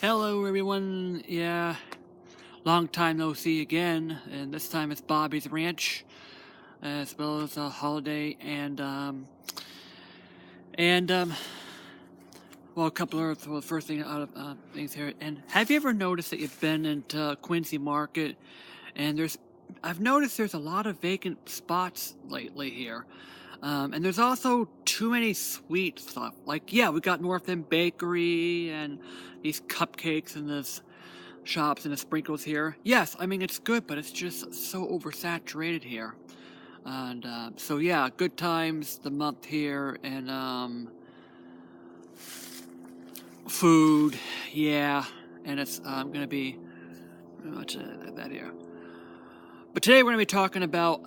Hello everyone, long time no see again, and this time it's Bobby's Ranch, as well as a holiday, well, a couple of, well, first thing out of things here, and have you ever noticed that you've been into Quincy Market, and I've noticed there's a lot of vacant spots lately here, and there's also too many sweet stuff, like, yeah, we got North End Bakery, and these cupcakes, and this shops and the sprinkles here. Yes, I mean, it's good, but it's just so oversaturated here. And so, yeah, good times, the month here, and food, yeah, and it's going to be pretty much that here. But today we're going to be talking about,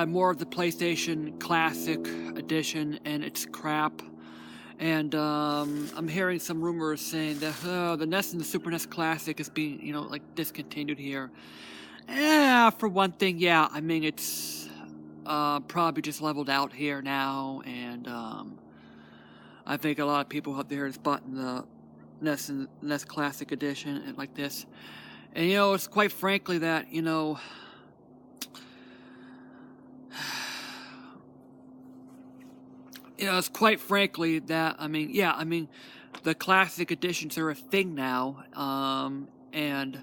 more of the PlayStation Classic Edition and its crap. And I'm hearing some rumors saying that the NES and the Super NES Classic is being, discontinued here. Yeah, for one thing, yeah, I mean, it's probably just leveled out here now, and I think a lot of people out there has bought the NES and NES Classic Edition and like this. And, it's quite frankly that, it's quite frankly that, the classic editions are a thing now, and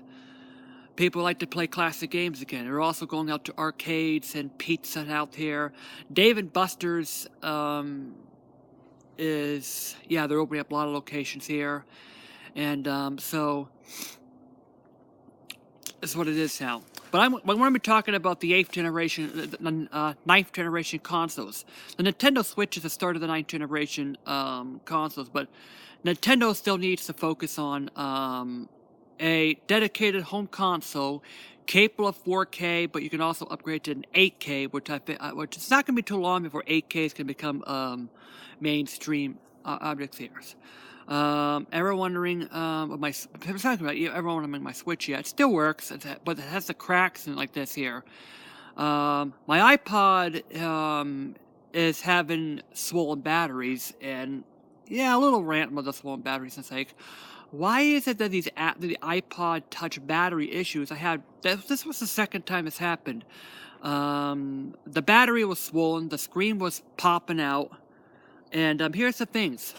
people like to play classic games again. They're also going out to arcades and pizza out here. Dave & Buster's, they're opening up a lot of locations here, and so that's what it is now. But I'm going to be talking about the 8th generation, the 9th generation consoles. The Nintendo Switch is the start of the 9th generation consoles, but Nintendo still needs to focus on a dedicated home console capable of 4K, but you can also upgrade to an 8K, which is not going to be too long before 8K is going to become mainstream objects here. Ever wondering everyone wondering my Switch? Yeah, it still works, but it has the cracks and like this here. My iPod is having swollen batteries, and yeah, a little rant about the swollen batteries. It's like, why is it that the iPod Touch battery issues this was the second time this happened. The battery was swollen, the screen was popping out, and here's the things.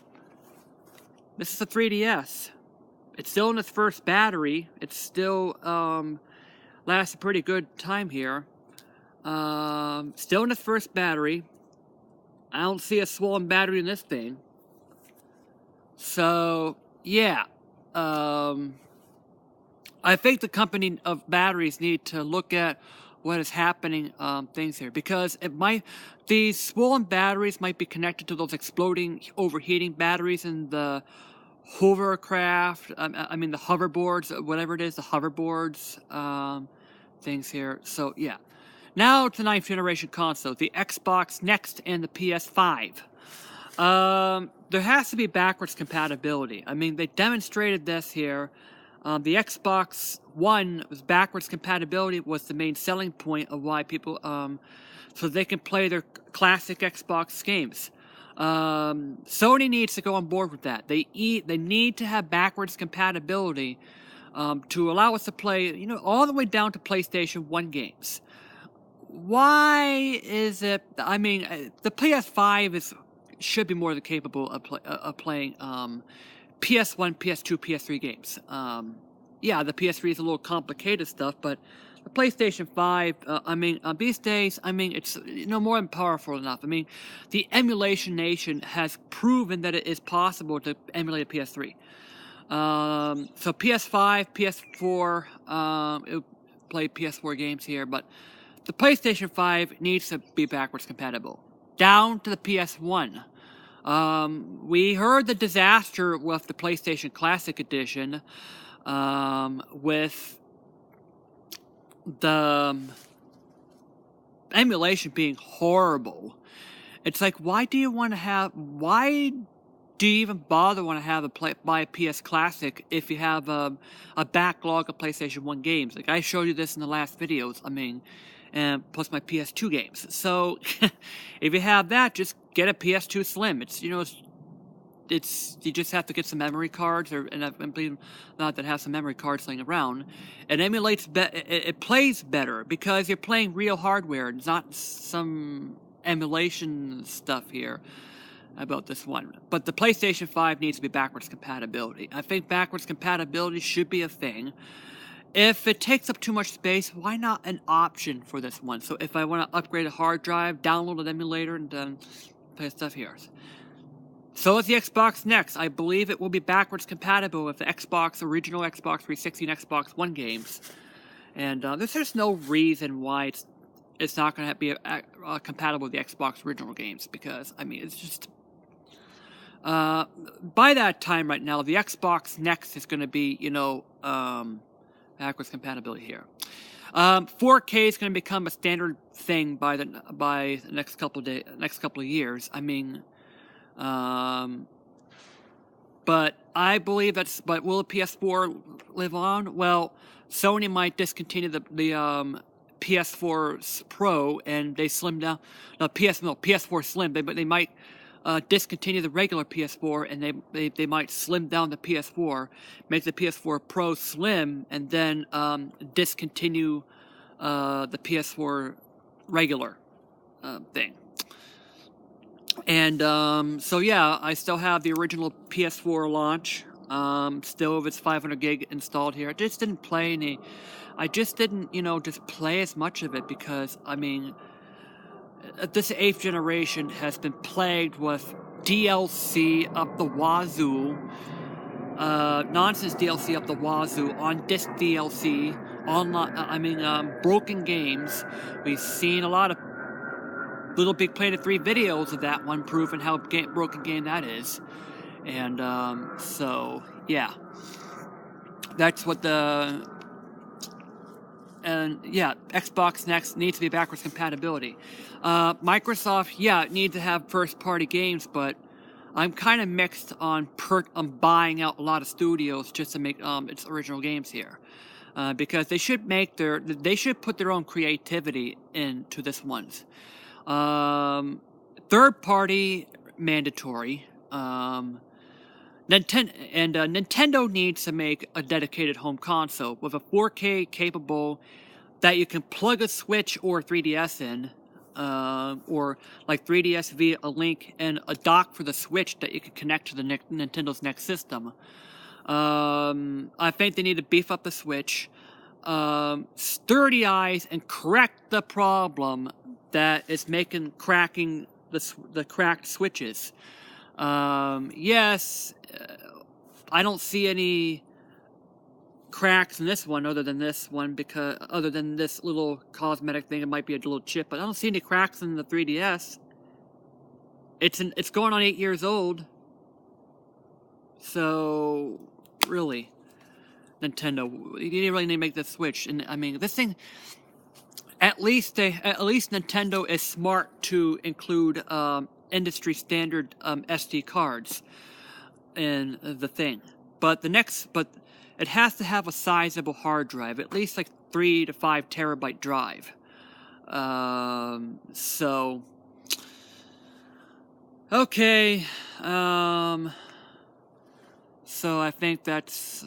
This is a 3DS. It's still in its first battery. It's still lasts a pretty good time here. Still in its first battery. I don't see a swollen battery in this thing. So yeah, I think the company of batteries need to look at what is happening things here, because these swollen batteries might be connected to those exploding, overheating batteries in the hovercraft, the hoverboards, whatever it is, the hoverboards, things here. So yeah, now to 9th generation consoles, the Xbox Next and the PS5. There has to be backwards compatibility. I mean, they demonstrated this here. The Xbox One's backwards compatibility was the main selling point of why people, so they can play their classic Xbox games. Sony needs to go on board with that. They need to have backwards compatibility to allow us to play, all the way down to PlayStation 1 games. Why is it? I mean, the PS5 should be more than capable of playing PS1, PS2, PS3 games. The PS3 is a little complicated stuff, but the PlayStation 5, these days, it's more than powerful enough. I mean, the emulation nation has proven that it is possible to emulate a PS3. So PS5, PS4, it'll play PS4 games here, but the PlayStation 5 needs to be backwards compatible. Down to the PS1. We heard the disaster with the PlayStation Classic Edition, with the emulation being horrible. It's like, why do you even bother want to buy a PS Classic if you have a backlog of PlayStation 1 games? Like, I showed you this in the last videos, and plus my PS2 games. So, if you have that, just get a PS2 Slim. It's you just have to get some memory cards, and I believe not that have some memory cards laying around. It emulates it plays better because you're playing real hardware. It's not some emulation stuff here about this one. But the PlayStation 5 needs to be backwards compatibility. I think backwards compatibility should be a thing. If it takes up too much space, why not an option for this one? So if I want to upgrade a hard drive, download an emulator, and then play stuff here. So is the Xbox Next. I believe it will be backwards compatible with the original Xbox 360 and Xbox One games. And there's just no reason why it's not going to be compatible with the Xbox original games, because, I mean, it's just... by that time right now, the Xbox Next is going to be, backwards compatibility here. 4K is going to become a standard thing by the next couple of years. I mean, but I believe but will the PS4 live on? Well, Sony might discontinue the PS4 Pro and they slim down. PS4 Slim, but they might discontinue the regular PS4 and they might slim down the PS4, make the PS4 Pro slim, and then discontinue the PS4 regular thing. And so yeah, I still have the original PS4 launch, still with its 500 gig installed here. I just didn't play any. I just didn't, just play as much of it because, I mean, this 8th generation has been plagued with DLC up the wazoo, nonsense DLC up the wazoo, on-disc DLC, online, broken games. We've seen a lot of Little Big Planet 3 videos of that one, proving how broken game that is. And, so, yeah. That's what Xbox Next needs to be backwards compatibility. Microsoft, it needs to have first-party games, but I'm kind of mixed on buying out a lot of studios just to make its original games here. Because they should put their own creativity into this ones. Third party mandatory. Nintendo needs to make a dedicated home console with a 4K capable that you can plug a Switch or 3DS in, or like 3DS via a link and a dock for the Switch that you can connect to the Nintendo's Next system. I think they need to beef up the Switch, sturdy eyes, and correct the problem that is cracking the cracked switches. Yes, I don't see any cracks in this one other than this little cosmetic thing. It might be a little chip, but I don't see any cracks in the 3DS. It's going on 8 years old. So, really, Nintendo, you didn't really need to make this Switch. And I mean, this thing, at least Nintendo is smart to include industry standard SD cards in the thing. But it has to have a sizable hard drive, at least like 3 to 5 terabyte drive. So, okay. So I think that's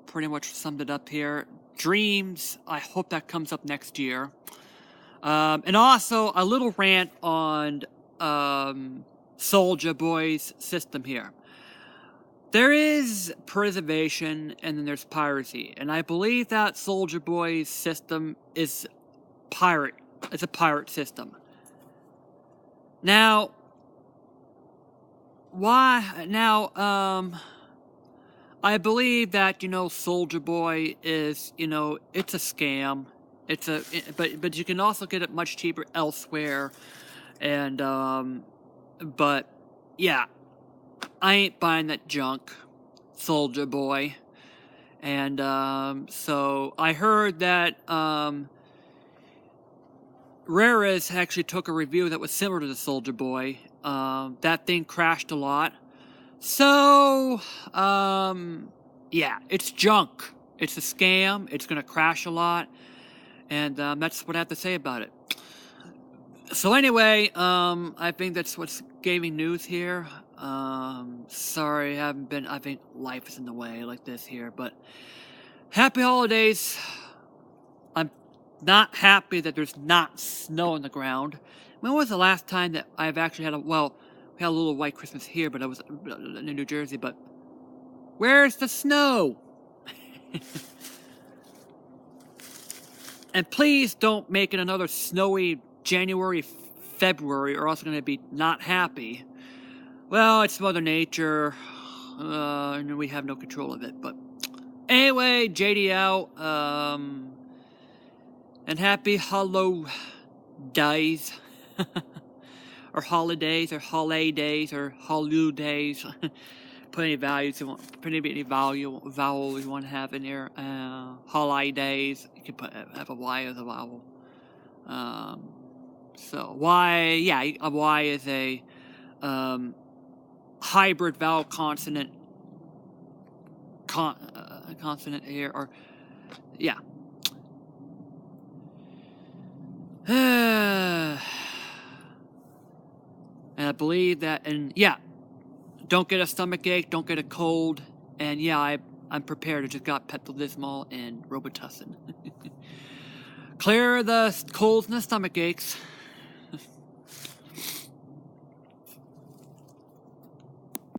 pretty much summed it up here. Dreams, I hope that comes up next year. And also a little rant on Soljaboy's system here. There is preservation and then there's piracy. And I believe that Soljaboy's system is it's a pirate system. Now, why? Now, I believe that, Soljaboy is, it's a scam. But you can also get it much cheaper elsewhere. And, but, yeah. I ain't buying that junk, Soljaboy. And, so I heard that, Rare's actually took a review that was similar to the Soljaboy. That thing crashed a lot. So, yeah, it's junk. It's a scam. It's gonna crash a lot. And, that's what I have to say about it. So anyway, I think that's what's gaming news here. Sorry, I haven't been. I think life is in the way like this here, but happy holidays. I'm not happy that there's not snow on the ground. When was the last time that I've actually had a, well, we had a little white Christmas here, but I was in New Jersey, but where's the snow? And please don't make it another snowy January, February, or else I'm going to be not happy. Well, it's Mother Nature, and we have no control of it, but anyway, JD out, and happy holidays, or holidays, or holidays, or holidays. Put any values you want, put any vowel you want to have in there. Holidays, you can have a Y as a vowel. So Y, yeah, a Y is a hybrid vowel consonant consonant here, or yeah. And I believe that, and yeah, don't get a stomach ache, don't get a cold, and yeah, I'm prepared. I just got Pepto-Bismol and Robitussin. Clear the colds and the stomach aches.